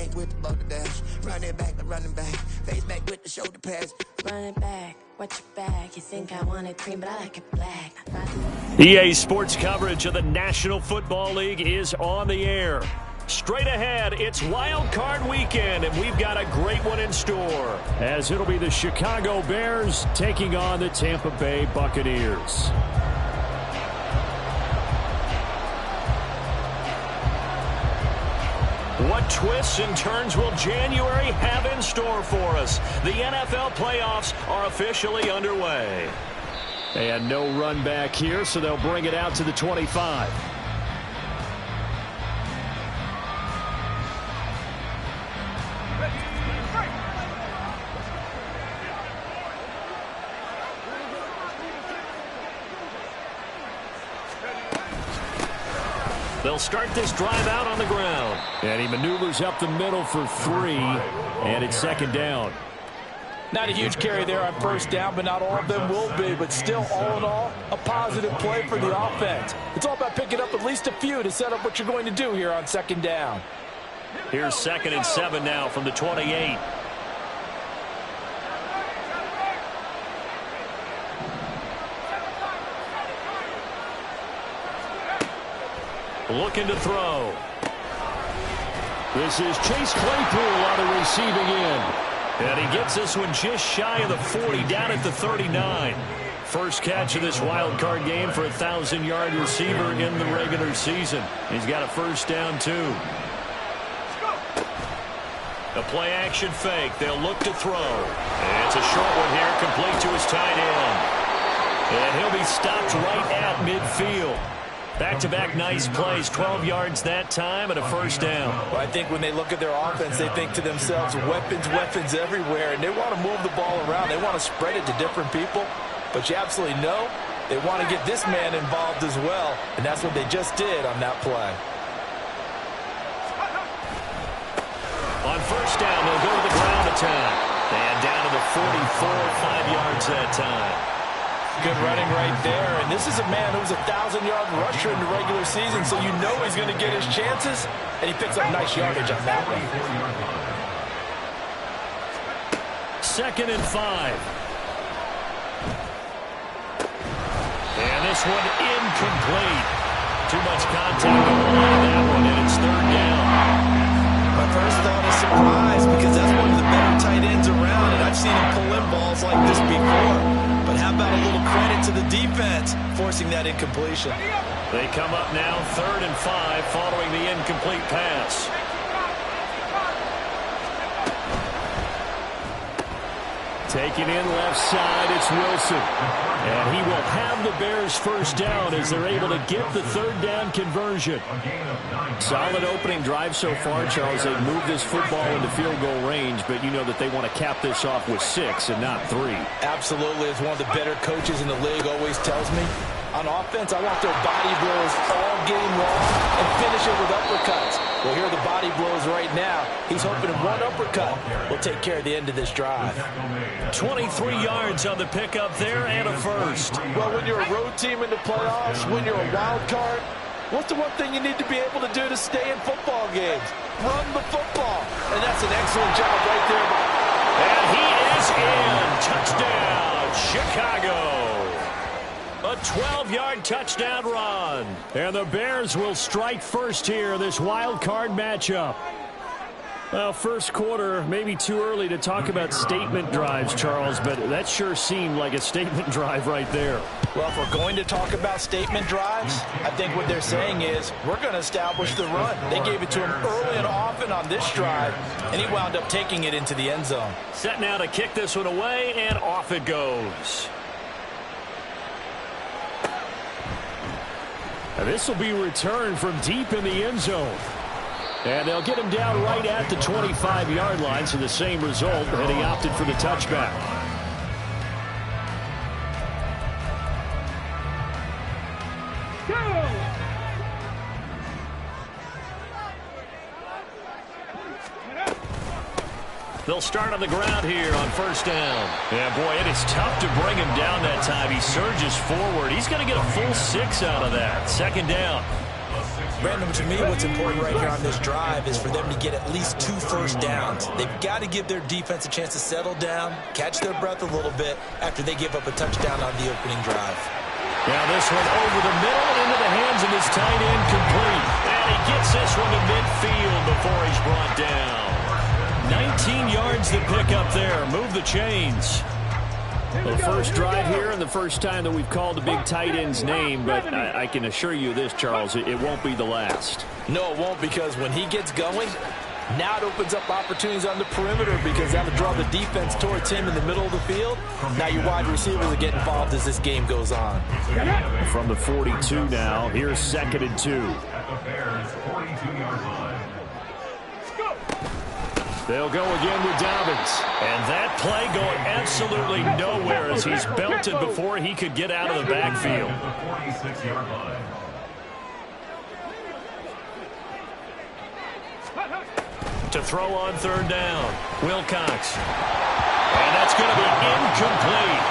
bank with the bucket dash. Run it back, running back. Face back with the shoulder pass. Run it back, watch your back. You think I want it cream, but I like it black. EA Sports coverage of the National Football League is on the air. Straight ahead, it's Wild Card Weekend, and we've got a great one in store, as it'll be the Chicago Bears taking on the Tampa Bay Buccaneers. What twists and turns will January have in store for us? The NFL playoffs are officially underway. And no run back here, so they'll bring it out to the 25. They'll start this drive out on the ground. And he maneuvers up the middle for 3, and it's second down. Not a huge carry there on first down, but not all of them will be. But still, all in all, a positive play for the offense. It's all about picking up at least a few to set up what you're going to do here on second down. Here's 2nd and 7 now from the 28. Looking to throw. This is Chase Claypool on the receiving end. And he gets this one just shy of the 40, down at the 39. First catch of this wild card game for a 1,000-yard receiver in the regular season. He's got a first down, too. A play-action fake. They'll look to throw. And it's a short one here, complete to his tight end. And he'll be stopped right at midfield. Back-to-back nice plays, 12 yards that time and a first down. Well, I think when they look at their offense, they think to themselves, weapons, weapons everywhere, and they want to move the ball around. They want to spread it to different people, but you absolutely know they want to get this man involved as well, and that's what they just did on that play. On first down, they'll go to the ground attack. And down to the 44, 5 yards that time. Good running right there, and this is a man who's a 1,000-yard rusher in the regular season, so you know he's going to get his chances, and he picks up nice yardage on that one. 2nd and 5. And this one incomplete. Too much contact on the line of that one, and it's 3rd down. My first thought is surprise, because that's one of the better tight ends around, and I've seen him pull in balls like this before. But how about a little credit to the defense forcing that incompletion? They come up now 3rd and 5 following the incomplete pass. Taking in left side, it's Wilson. And he will have the Bears first down as they're able to get the 3rd down conversion. Solid opening drive so far, Charles. They've moved this football into field goal range, but you know that they want to cap this off with 6 and not 3. Absolutely. As one of the better coaches in the league always tells me, on offense, I want their body blows all game long and finish it with uppercuts. Well, here are the body blows right now. He's hoping one uppercut will take care of the end of this drive. 23 yards on the pickup there and a first. Well, when you're a road team in the playoffs, when you're a wild card, what's the one thing you need to be able to do to stay in football games? Run the football. And that's an excellent job right there. And he is in. Touchdown, Chicago. A 12-yard touchdown run. And the Bears will strike first here, this wild card matchup. Well, first quarter, maybe too early to talk about statement drives, Charles, but that sure seemed like a statement drive right there. Well, if we're going to talk about statement drives, I think what they're saying is we're going to establish the run. They gave it to him early and often on this drive, and he wound up taking it into the end zone. Set now to kick this one away, and off it goes. Now this will be returned from deep in the end zone. And they'll get him down right at the 25-yard line, so the same result, and he opted for the touchback. They'll start on the ground here on first down. Yeah, boy, it is tough to bring him down that time. He surges forward. He's going to get a full 6 out of that. Second down. Brandon, to me, what's important right here on this drive is for them to get at least 2 first downs. They've got to give their defense a chance to settle down, catch their breath a little bit after they give up a touchdown on the opening drive. Now this one over the middle and into the hands of his tight end, complete. And he gets this one to midfield before he's brought down. 19 yards to pick up there. Move the chains. The first drive here and the first time that we've called the big tight end's name, but I can assure you this, Charles, it won't be the last. No, it won't, because when he gets going, now it opens up opportunities on the perimeter because that'll draw the defense towards him in the middle of the field. Now your wide receivers will get involved as this game goes on. From the 42 now, here's 2nd and 2. At the Bears' 42-yard line. They'll go again with Dobbins. And that play going absolutely nowhere as he's belted before he could get out of the backfield. The 46-yard line. To throw on 3rd down, Wilcox. And that's going to be incomplete.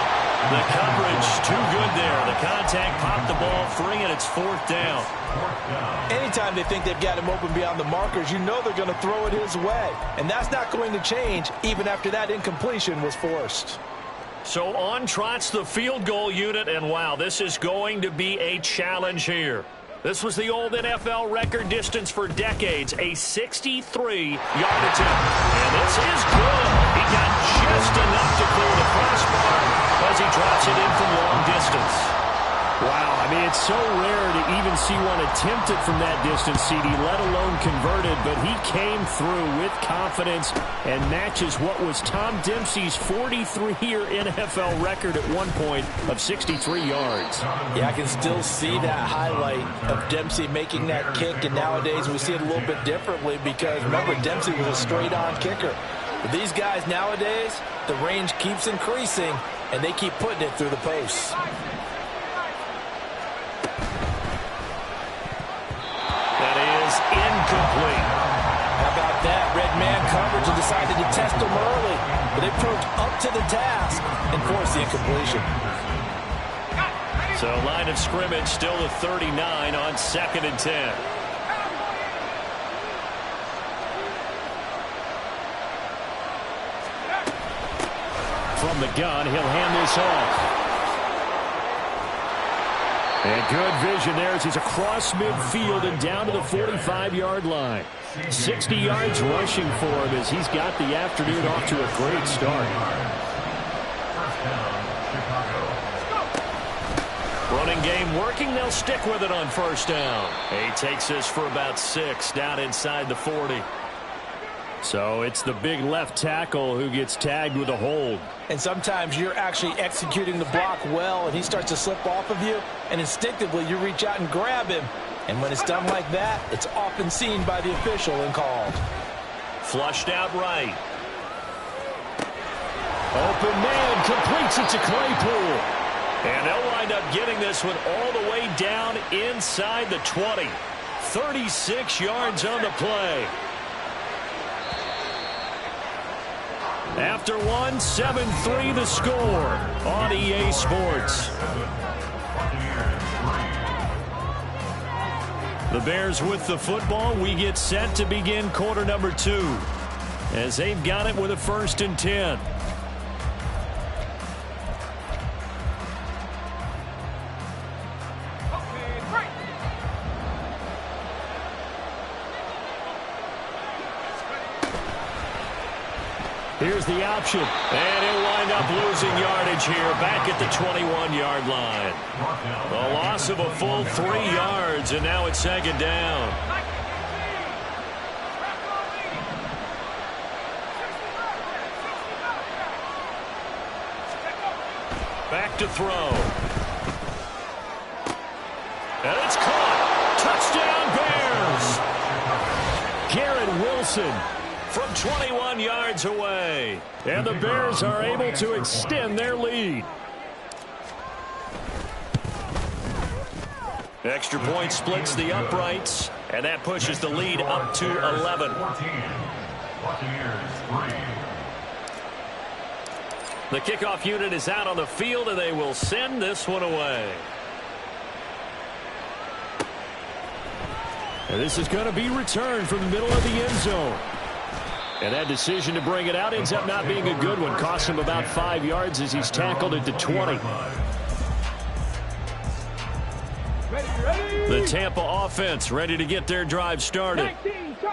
The coverage too good there. The contact popped the ball free, and it's 4th down. Anytime they think they've got him open beyond the markers, you know they're going to throw it his way. And that's not going to change even after that incompletion was forced. So on trots the field goal unit, and wow, this is going to be a challenge here. This was the old NFL record distance for decades, a 63-yard attempt. And this is good. He got just enough to clear the crossbar as he drops it in from long distance. Wow, I mean, it's so rare to even see one attempted from that distance, CD, let alone converted, but he came through with confidence and matches what was Tom Dempsey's 43-year NFL record at one point of 63 yards. Yeah, I can still see that highlight of Dempsey making that kick, and nowadays we see it a little bit differently because, remember, Dempsey was a straight-on kicker. But these guys nowadays, the range keeps increasing, and they keep putting it through the posts. Incomplete. How about that? Red man coverage and decided to test him early. But they proved up to the task and forced the incompletion. So line of scrimmage still at 39 on 2nd and 10. From the gun, he'll hand this off. And good vision there as he's across midfield and down to the 45-yard line. 60 yards rushing for him as he's got the afternoon off to a great start. Running game working. They'll stick with it on 1st down. He takes this for about 6 down inside the 40. So it's the big left tackle who gets tagged with a hold. And sometimes you're actually executing the block well, and he starts to slip off of you, and instinctively you reach out and grab him. And when it's done like that, it's often seen by the official and called. Flushed out right. Open man completes it to Claypool. And they'll wind up getting this one all the way down inside the 20. 36 yards on the play. After one, 7-3 the score on EA Sports. The Bears with the football. We get set to begin quarter number 2 as they've got it with a 1st and 10. Here's the option, and he'll wind up losing yardage here back at the 21-yard line. A loss of a full 3 yards, and now it's 2nd down. Back to throw. And it's caught. Touchdown, Bears. Garrett Wilson from 21 yards away. And the Bears are able to extend their lead. Extra point splits the uprights, and that pushes the lead up to 11. The kickoff unit is out on the field, and they will send this one away. And this is going to be returned from the middle of the end zone. And that decision to bring it out ends up not being a good one. Costs him about 5 yards as he's tackled at the 20. The Tampa offense ready to get their drive started.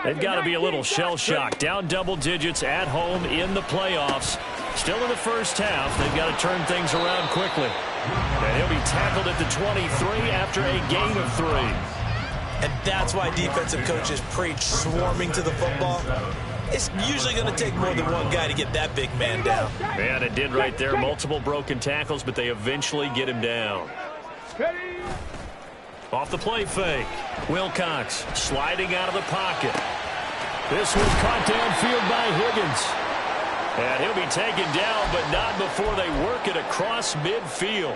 They've got to be a little shell-shocked. Down double digits at home in the playoffs. Still in the first half. They've got to turn things around quickly. And he'll be tackled at the 23 after a gain of 3. And that's why defensive coaches preach swarming to the football. It's usually going to take more than one guy to get that big man down. And it did right there. Multiple broken tackles, but they eventually get him down. Off the play fake. Wilcox sliding out of the pocket. This was caught downfield by Higgins. And he'll be taken down, but not before they work it across midfield.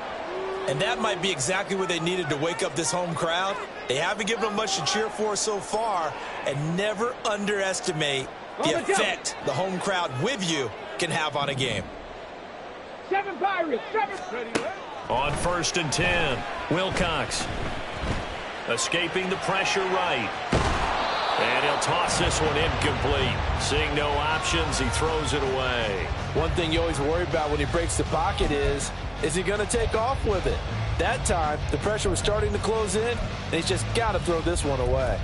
And that might be exactly what they needed to wake up this home crowd. They haven't given them much to cheer for so far, and never underestimate the effect the home crowd with you can have on a game. 7 Pirates, 7. On 1st and 10, Wilcox escaping the pressure right. And he'll toss this one incomplete. Seeing no options, he throws it away. One thing you always worry about when he breaks the pocket is he going to take off with it? That time, the pressure was starting to close in, and he's just got to throw this one away.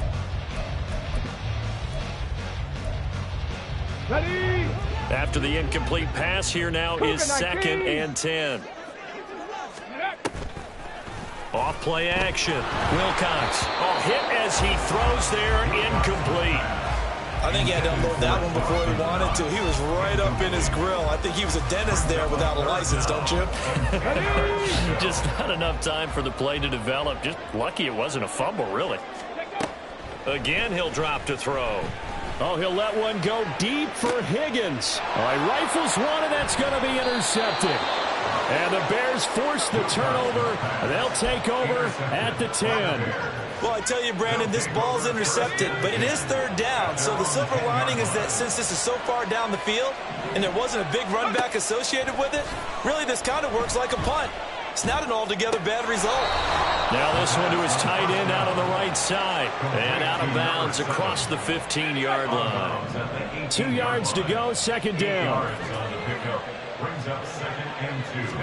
Ready. After the incomplete pass, here now is 2nd and 10. Off play action. Wilcox. Oh, hit as he throws there, incomplete. I think he had to unload that one before he wanted to. He was right up in his grill. I think he was a dentist there without a license, don't you? Just not enough time for the play to develop. Just lucky it wasn't a fumble, really. Again, he'll drop to throw. Oh, he'll let one go deep for Higgins. Oh, he rifles one, and that's going to be intercepted. And the Bears force the turnover. They'll take over at the 10. Well, I tell you, Brandon, this ball's intercepted, but it is 3rd down. So the silver lining is that since this is so far down the field and there wasn't a big run back associated with it, really this kind of works like a punt. It's not an altogether bad result. Now this one to his tight end out on the right side. And out of bounds across the 15-yard line. 2 yards to go, 2nd down. Brings up 2nd and 2.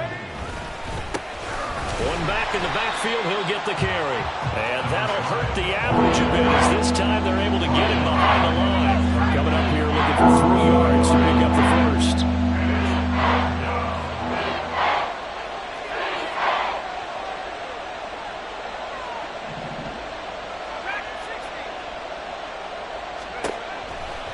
One back in the backfield, he'll get the carry. And that'll hurt the average a bit as this time they're able to get him behind the line. Coming up here looking for 3 yards to pick up the first.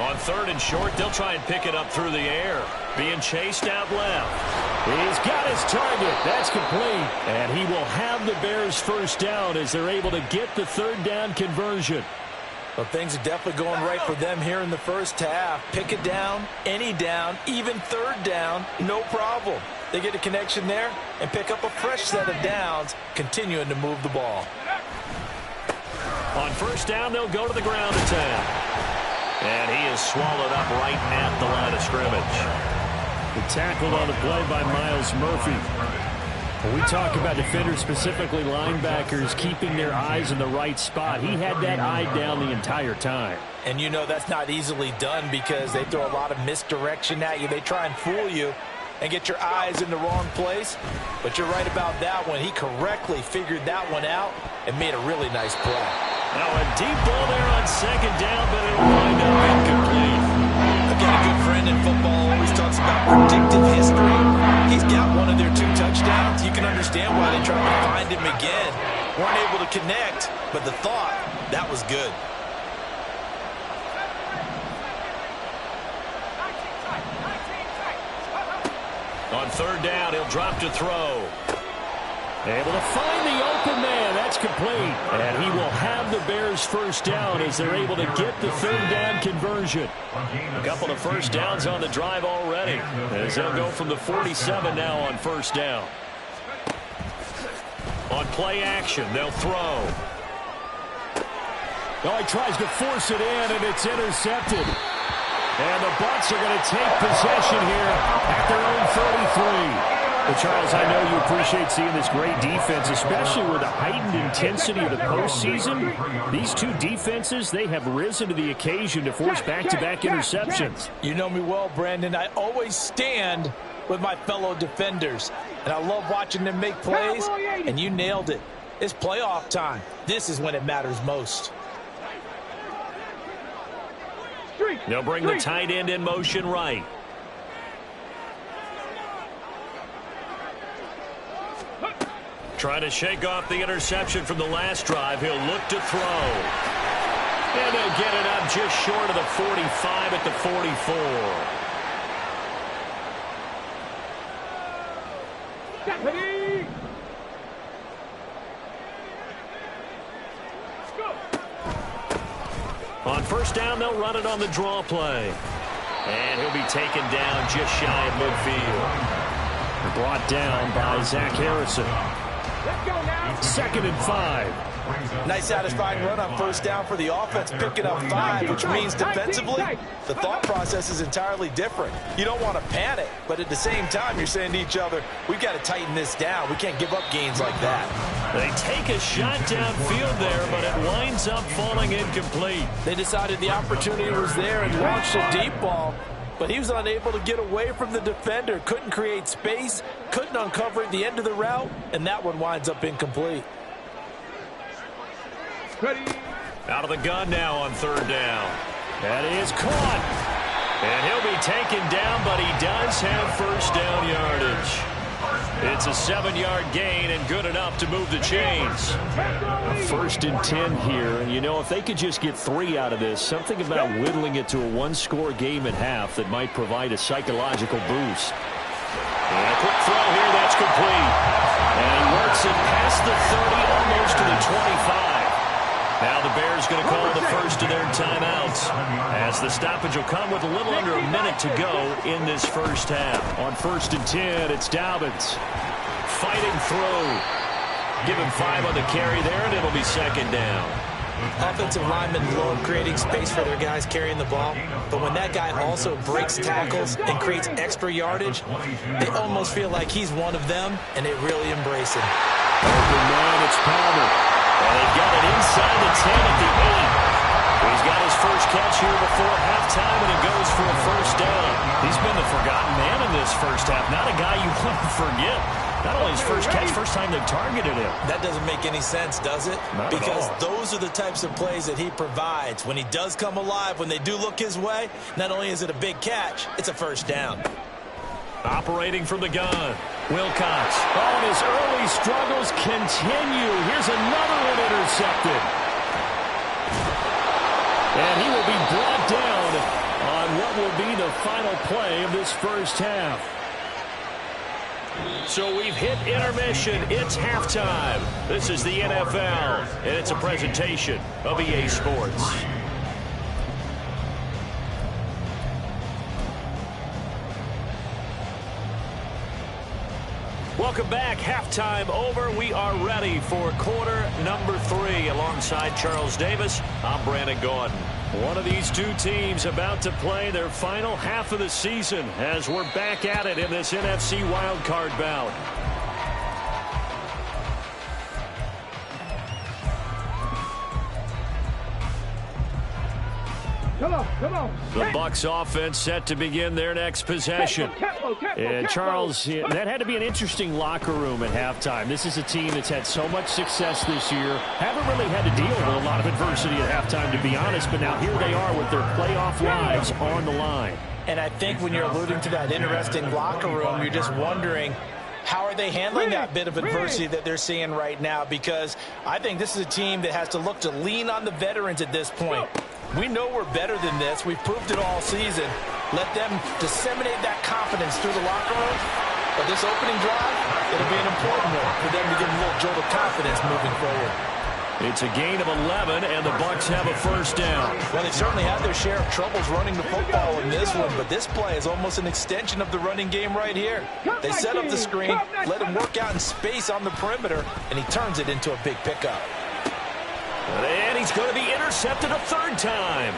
On 3rd and short, they'll try and pick it up through the air. Being chased out left. He's got his target. That's complete. And he will have the Bears first down as they're able to get the 3rd down conversion. Well, things are definitely going right for them here in the first half. Pick it down, any down, even 3rd down, no problem. They get a connection there and pick up a fresh set of downs, continuing to move the ball. On 1st down, they'll go to the ground attack. And he is swallowed up right at the line of scrimmage. Tackled on the play by Myles Murphy. When we talk about defenders, specifically linebackers, keeping their eyes in the right spot, he had that eye down the entire time. And you know that's not easily done because they throw a lot of misdirection at you. They try and fool you and get your eyes in the wrong place. But you're right about that one. He correctly figured that one out and made a really nice play. Now a deep ball there on 2nd down, but it'll wind up incomplete. Again, a good friend in football always talks about predictive history. He's got one of their 2 touchdowns. You can understand why they tried to find him again. Weren't able to connect, but the thought, that was good. On 3rd down, he'll drop to throw. Able to find the open man. That's complete. And he will have the Bears first down as they're able to get the 3rd down conversion. A couple of first downs on the drive already as they'll go from the 47 now on 1st down. On play action, they'll throw. Oh, he tries to force it in, and it's intercepted. And the Bucs are going to take possession here at their own 33. Well, Charles, I know you appreciate seeing this great defense, especially with the heightened intensity of the postseason. These two defenses, they have risen to the occasion to force back-to-back interceptions. You know me well, Brandon. I always stand with my fellow defenders, and I love watching them make plays, and you nailed it. It's playoff time. This is when it matters most. They'll bring the tight end in motion right. Trying to shake off the interception from the last drive. He'll look to throw. And they'll get it up just short of the 45 at the 44. Ready? Go. On first down, they'll run it on the draw play. And he'll be taken down just shy of midfield. Brought down by Zach Harrison. Let's go now. 2nd and 5. Nice satisfying run on first down for the offense, picking up 5, which means defensively, the thought process is entirely different. You don't want to panic, but at the same time, you're saying to each other, we've got to tighten this down. We can't give up gains like that. They take a shot downfield there, but it winds up falling incomplete. They decided the opportunity was there and launched a deep ball, but he was unable to get away from the defender, couldn't create space, couldn't uncover at the end of the route, and that one winds up incomplete. Ready? Out of the gun now on 3rd down. That is caught. And he'll be taken down, but he does have first down yardage. It's a 7-yard gain and good enough to move the chains. 1st and 10 here, and you know, if they could just get 3 out of this, something about whittling it to a 1-score game at half that might provide a psychological boost. And a quick throw here, that's complete. And he works it past the 30, almost to the 25. Now the Bears going to call the first of their timeouts, as the stoppage will come with a little under a minute to go in this first half. On 1st and 10, it's Dobbins fighting through. Give him 5 on the carry there, and it'll be 2nd down. Offensive linemen love creating space for their guys carrying the ball, but when that guy also breaks tackles and creates extra yardage, they almost feel like he's one of them, and they really embrace him. Open man, it's Palmer. And they got it inside the 10 at the 8. He's got his first catch here before halftime, and it goes for a first down. He's been the forgotten man in this first half. Not a guy you want to forget. Not only his first catch, first time they've targeted him. That doesn't make any sense, does it? Not because at all. those are the types of plays that he provides. When he does come alive, when they do look his way, not only is it a big catch, it's a first down. Operating from the gun, Wilcox. Oh, and his early struggles continue. Here's another one intercepted. And he will be brought down on what will be the final play of this first half. So we've hit intermission. It's halftime. This is the NFL, and it's a presentation of EA Sports. Welcome back. Halftime over. We are ready for quarter number 3. Alongside Charles Davis, I'm Brandon Gaudin. One of these two teams about to play their final half of the season as we're back at it in this NFC wildcard bout. Come on. The Bucs offense set to begin their next possession. And Charles, that had to be an interesting locker room at halftime. This is a team that's had so much success this year. Haven't really had to deal with a lot of adversity at halftime, to be honest. But now here they are with their playoff lives on the line. And I think when you're alluding to that interesting locker room, you're just wondering, how are they handling that bit of adversity that they're seeing right now? Because I think this is a team that has to look to lean on the veterans at this point. We know we're better than this. We've proved it all season. Let them disseminate that confidence through the locker room. But this opening drive, it'll be an important one for them to get a little jolt of confidence moving forward. It's a gain of 11, and the Bucs have a first down. Well, they certainly had their share of troubles running the football in this one, but this play is almost an extension of the running game right here. They set up the screen, let him work out in space on the perimeter, and he turns it into a big pickup. And he's going to be intercepted a 3rd time.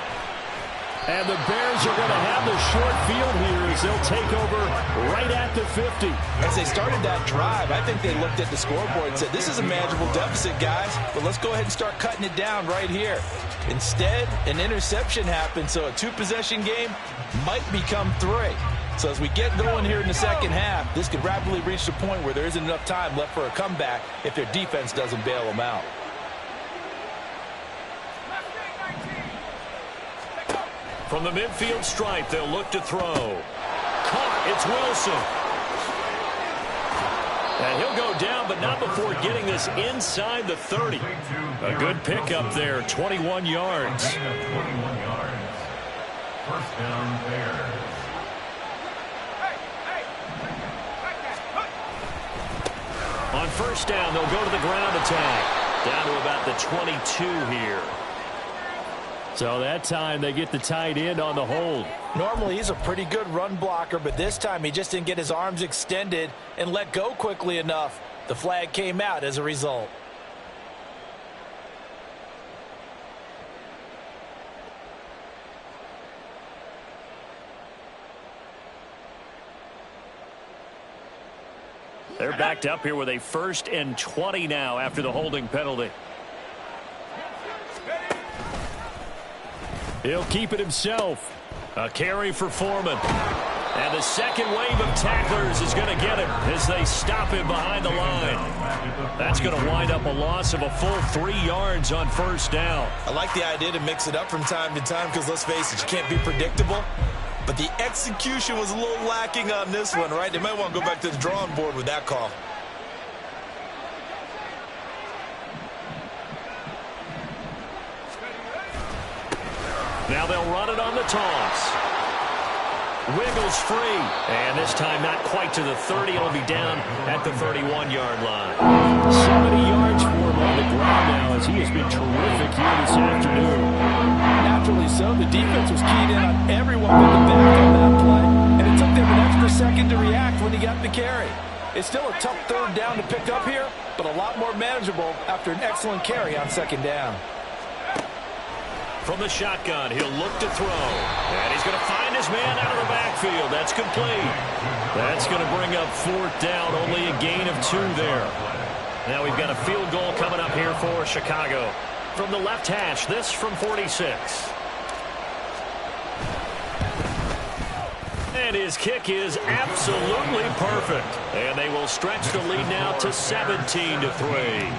And the Bears are going to have the short field here as they'll take over right at the 50. As they started that drive, I think they looked at the scoreboard and said, this is a manageable deficit, guys, but let's go ahead and start cutting it down right here. Instead, an interception happened, so a two-possession game might become 3. So as we get going here in the second half, this could rapidly reach the point where there isn't enough time left for a comeback if their defense doesn't bail them out. From the midfield stripe, they'll look to throw. Caught, it's Wilson. And he'll go down, but not before getting this inside the 30. A good pickup there, 21 yards. 21 yards. First down, Bears. On first down, they'll go to the ground attack. Down to about the 22 here. So that time they get the tight end on the hold. Normally he's a pretty good run blocker, but this time he just didn't get his arms extended and let go quickly enough. The flag came out as a result. They're backed up here with a 1st and 20 now after the holding penalty. He'll keep it himself. A carry for Foreman. And the second wave of tacklers is going to get him as they stop him behind the line. That's going to wind up a loss of a full 3 yards on first down. I like the idea to mix it up from time to time because, let's face it, you can't be predictable. But the execution was a little lacking on this one, right? They might want to go back to the drawing board with that call. Now they'll run it on the toss. Wiggles free. And this time not quite to the 30. It'll be down at the 31-yard line. 70 yards for him on the ground now as he has been terrific here this afternoon. Naturally so. The defense was keyed in on everyone with the back on that play. And it took them an extra second to react when he got the carry. It's still a tough third down to pick up here, but a lot more manageable after an excellent carry on second down. From the shotgun, he'll look to throw. And he's going to find his man out of the backfield. That's complete. That's going to bring up 4th down. Only a gain of 2 there. Now we've got a field goal coming up here for Chicago. From the left hash, this from 46. And his kick is absolutely perfect. And they will stretch the lead now to 17-3.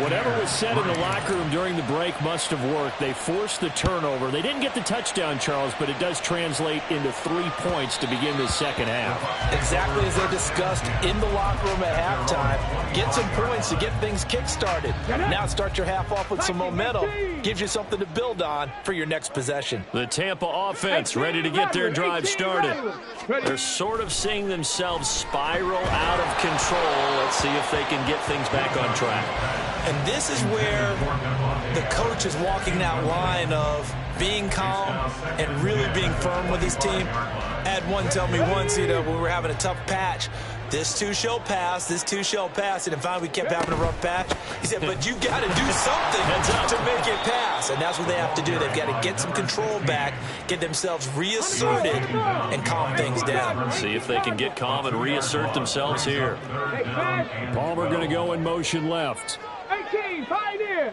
Whatever was said in the locker room during the break must have worked. They forced the turnover. They didn't get the touchdown, Charles, but it does translate into 3 points to begin the second half. Exactly as they discussed in the locker room at halftime. Get some points to get things kick-started. Now start your half off with some momentum. Gives you something to build on for your next possession. The Tampa offense ready to get their drive started. They're sort of seeing themselves spiral out of control. Let's see if they can get things back on track. And this is where the coach is walking that line of being calm and really being firm with his team. I had one tell me once, when we were having a tough patch, this too shall pass, this too shall pass. And finally we kept having a rough patch. He said, but you got to do something to make it pass. And that's what they have to do. They've got to get some control back, get themselves reasserted, and calm things down. See if they can get calm and reassert themselves here. Palmer going to go in motion left. 18, Pioneer.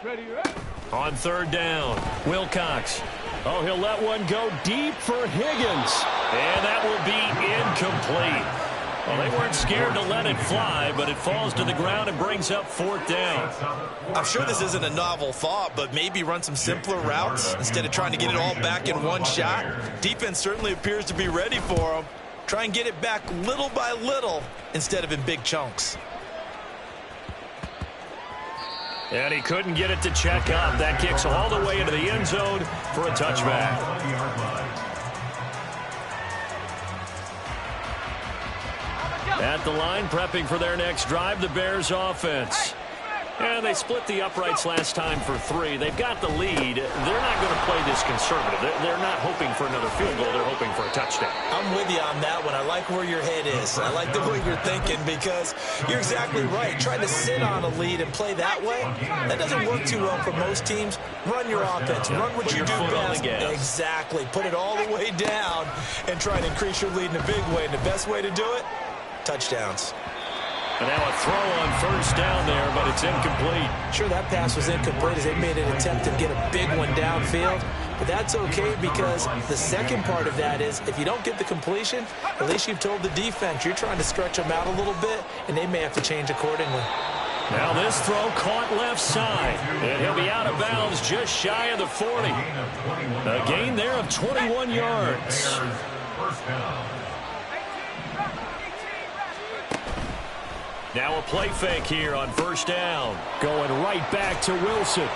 Ready, On 3rd down, Wilcox. Oh, he'll let one go deep for Higgins. And that will be incomplete. Well, they weren't scared to let it fly, but it falls to the ground and brings up 4th down. I'm sure this isn't a novel thought, but maybe run some simpler routes instead of trying to get it all back in one shot. Defense certainly appears to be ready for them. Try and get it back little by little instead of in big chunks. And he couldn't get it to check up. That kicks all the way into the end zone for a touchback. At the line, prepping for their next drive, the Bears offense. And they split the uprights last time for 3. They've got the lead. They're not going to play this conservative. They're not hoping for another field goal. They're hoping for a touchdown. I'm with you on that one. I like where your head is. I like the way you're thinking because you're exactly right. Trying to sit on a lead and play that way, that doesn't work too well for most teams. Run your offense. Run what you do best. Exactly. Put it all the way down and try to increase your lead in a big way. And the best way to do it, touchdowns. And now a throw on first down there, but it's incomplete. Sure, that pass was incomplete as they made an attempt to get a big one downfield. But that's okay because the second part of that is if you don't get the completion, at least you've told the defense you're trying to stretch them out a little bit, and they may have to change accordingly. Now this throw caught left side. And he'll be out of bounds just shy of the 40. A gain there of 21 yards. First down. Now a play fake here on first down. Going right back to Wilson.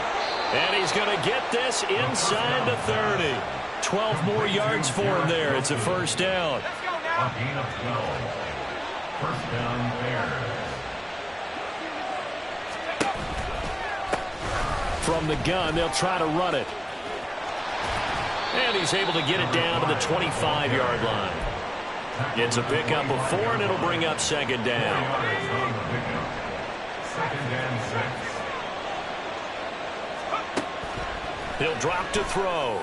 And he's going to get this inside the 30. 12 more yards for him there. It's a first down. A gain of 12. First down Bears. From the gun, they'll try to run it. And he's able to get it down to the 25-yard line. It's a pickup of 4, and it'll bring up second down. Second and 6. He'll drop to throw.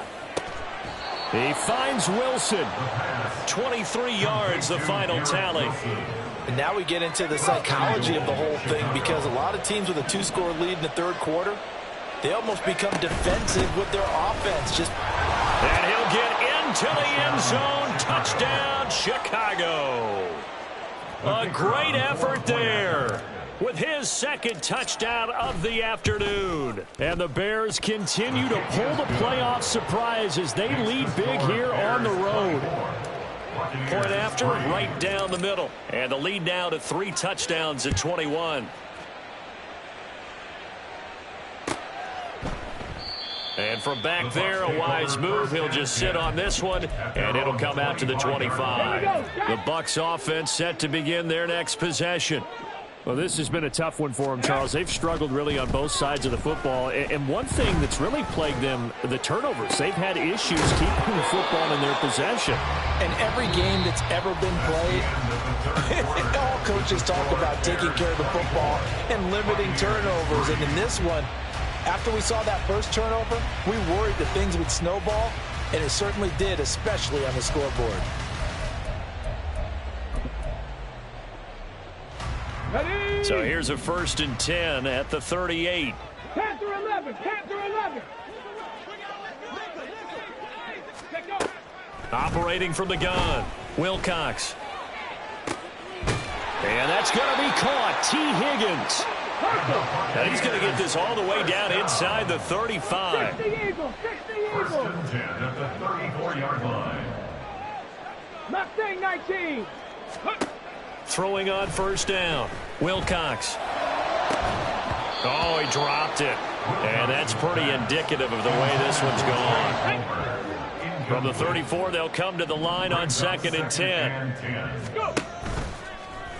He finds Wilson. 23 yards, the final tally. And now we get into the psychology of the whole thing because a lot of teams with a 2-score lead in the third quarter, they almost become defensive with their offense. And he'll get into the end zone. Touchdown, Chicago. A great effort there with his second touchdown of the afternoon. And the Bears continue to pull the playoff surprise as they lead big here on the road. Point after, right down the middle. And the lead now to 3 touchdowns at 21. And from back there, a wise move. He'll just sit on this one, and it'll come out to the 25. The Bucs offense set to begin their next possession. Well, this has been a tough one for them, Charles. They've struggled really on both sides of the football. And one thing that's really plagued them, the turnovers. They've had issues keeping the football in their possession. And every game that's ever been played, all coaches talk about taking care of the football and limiting turnovers. And in this one, after we saw that first turnover, we worried that things would snowball, and it certainly did, especially on the scoreboard. Ready? So here's a 1st and 10 at the 38. Panther 11, Panther 11. Operating from the gun, Wilcox. And that's going to be caught. T. Higgins. And he's going to get this all the way down inside the 35. 60 Eagles, 60 Eagles. 1st and 10 at the 34-yard line. Mustang 19. Throwing on first down, Wilcox. Oh, he dropped it. And that's pretty indicative of the way this one's gone. From the 34, they'll come to the line on 2nd and 10.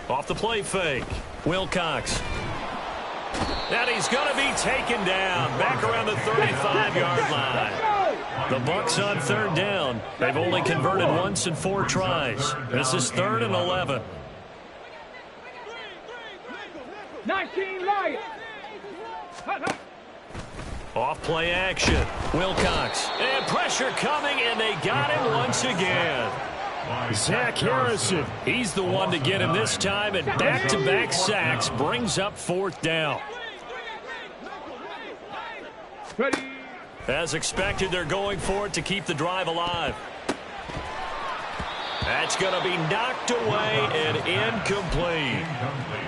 Off the play fake, Wilcox. And he's going to be taken down back around the 35-yard line. The Bucs on 3rd down. They've only converted once in 4 tries. This is 3rd and 11. 19 Lions. Off play action. Wilcox. And pressure coming, and they got him once again. Zach Harrison. He's the one to get him this time, and back-to-back sacks brings up 4th down. Ready. As expected, they're going for it to keep the drive alive. That's going to be knocked away and incomplete.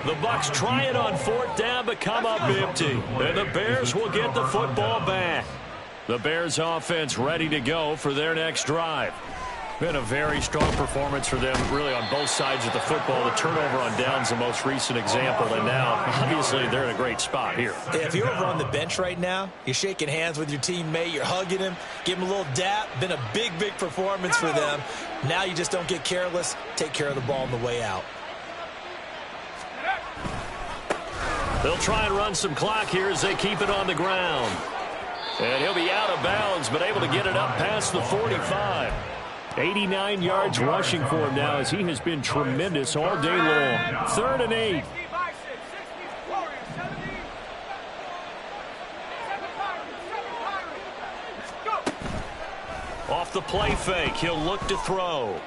The Bucs try it on 4th down, but come up empty. And the Bears will get the football back. The Bears offense ready to go for their next drive. Been a very strong performance for them, really, on both sides of the football. The turnover on downs, the most recent example, and now, obviously, they're in a great spot here. Yeah, if you're over on the bench right now, you're shaking hands with your teammate, you're hugging him, give him a little dap. Been a big, big performance for them. Now you just don't get careless. Take care of the ball on the way out. They'll try and run some clock here as they keep it on the ground. And he'll be out of bounds, but able to get it up past the 45. 89 yards rushing for him now as he has been tremendous all day long. 3rd and 8. Off the play fake, he'll look to throw.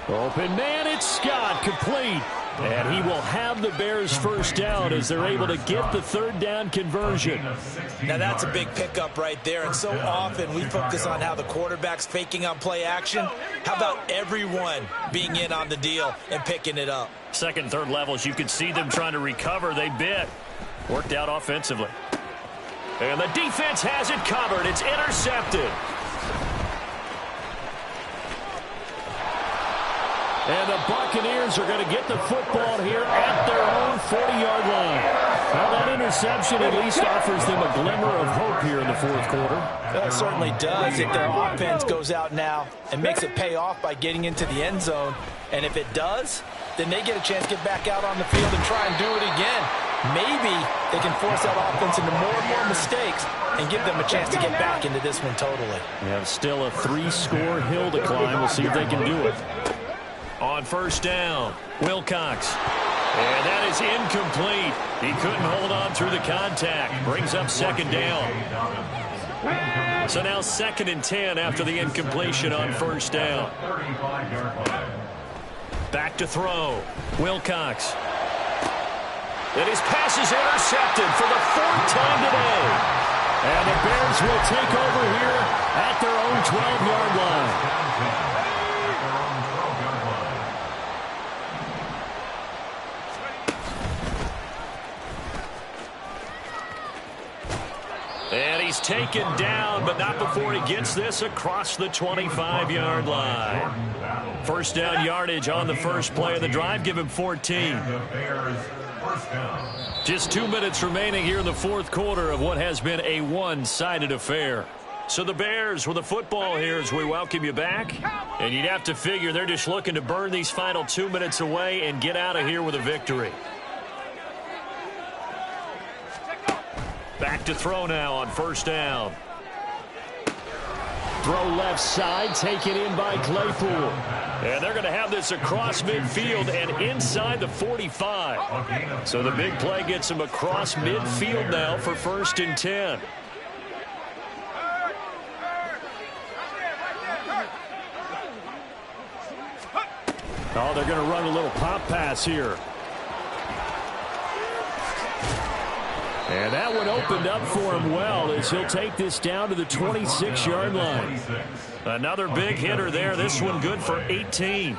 Open man, it's Scott, complete. And he will have the Bears first down as they're able to get the 3rd down conversion. Now that's a big pickup right there, and so often we focus on how the quarterback's faking on play action. How about everyone being in on the deal and picking it up? 2nd and 3rd levels, you could see them trying to recover. They bit. Worked out offensively. And the defense has it covered. It's intercepted. And the Buccaneers are going to get the football here at their own 40-yard line. Well, that interception at least offers them a glimmer of hope here in the 4th quarter. That certainly does if their offense goes out now and makes it pay off by getting into the end zone. And if it does, then they get a chance to get back out on the field and try and do it again. Maybe they can force that offense into more and more mistakes and give them a chance to get back into this one totally. We have still a 3-score hill to climb. We'll see if they can do it. On 1st down, Wilcox. And that is incomplete. He couldn't hold on through the contact. Brings up 2nd down. So now 2nd and 10 after the incompletion on 1st down. Back to throw. Wilcox. And his pass is intercepted for the 4th time today. And the Bears will take over here at their own 12-yard line. And he's taken down, but not before he gets this across the 25-yard line. 1st down yardage on the first play of the drive. Give him 14. Just 2 minutes remaining here in the 4th quarter of what has been a one-sided affair. So the Bears with the football here as we welcome you back. And you'd have to figure they're just looking to burn these final 2 minutes away and get out of here with a victory. Back to throw now on 1st down. Throw left side, taken in by Claypool. And they're going to have this across midfield and inside the 45. So the big play gets them across midfield now for 1st and 10. Oh, they're going to run a little pop pass here. And that one opened up for him well as he'll take this down to the 26-yard line. Another big hitter there. This one good for 18.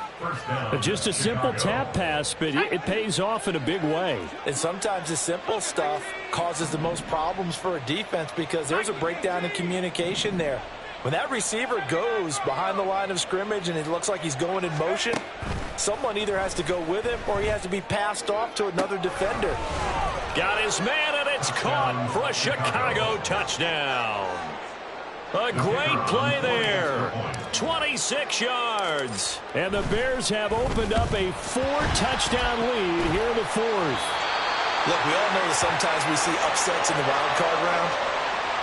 Just a simple tap pass, but it pays off in a big way. And sometimes the simple stuff causes the most problems for a defense because there's a breakdown in communication there. When that receiver goes behind the line of scrimmage and it looks like he's going in motion, someone either has to go with him or he has to be passed off to another defender. Got his man, and it's caught for a Chicago touchdown. A great play there. 26 yards. And the Bears have opened up a 4-touchdown lead here in the 4th. Look, we all know that sometimes we see upsets in the wild card round,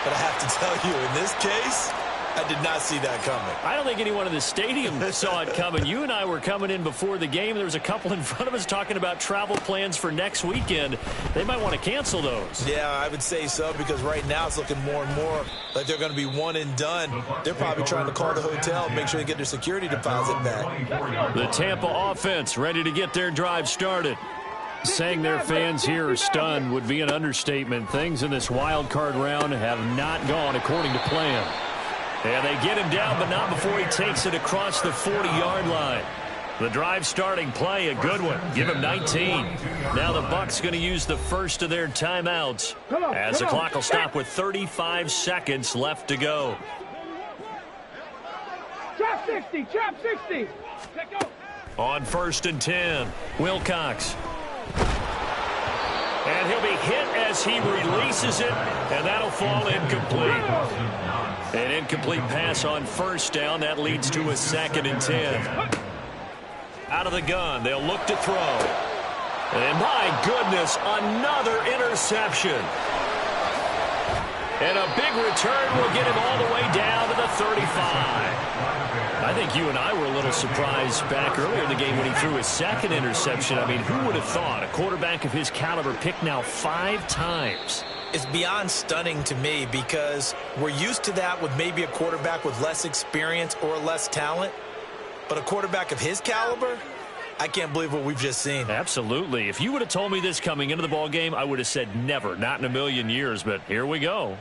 but I have to tell you, in this case, I did not see that coming. I don't think anyone in the stadium saw it coming. You and I were coming in before the game. There was a couple in front of us talking about travel plans for next weekend. They might want to cancel those. Yeah, I would say so because right now it's looking more and more like they're going to be one and done. They're probably trying to call the hotel and make sure they get their security deposit back. The Tampa offense ready to get their drive started. Saying their fans here are stunned would be an understatement. Things in this wild card round have not gone according to plan. And they get him down, but not before he takes it across the 40-yard line. The drive starting play, a good one. Give him 19. Now the Bucs going to use the first of their timeouts as the clock will stop with 35 seconds left to go. Trap 60, trap 60. On 1st and 10, Wilcox. And he'll be hit as he releases it, and that'll fall incomplete. An incomplete pass on 1st down. That leads to a 2nd and 10. Out of the gun, they'll look to throw. And my goodness, another interception. And a big return will get him all the way down to the 35. I think you and I were a little surprised back earlier in the game when he threw his second interception. I mean, who would have thought a quarterback of his caliber picked now 5 times? It's beyond stunning to me because we're used to that with maybe a quarterback with less experience or less talent. But a quarterback of his caliber, I can't believe what we've just seen. Absolutely. If you would have told me this coming into the ball game, I would have said never, not in a million years. But here we go.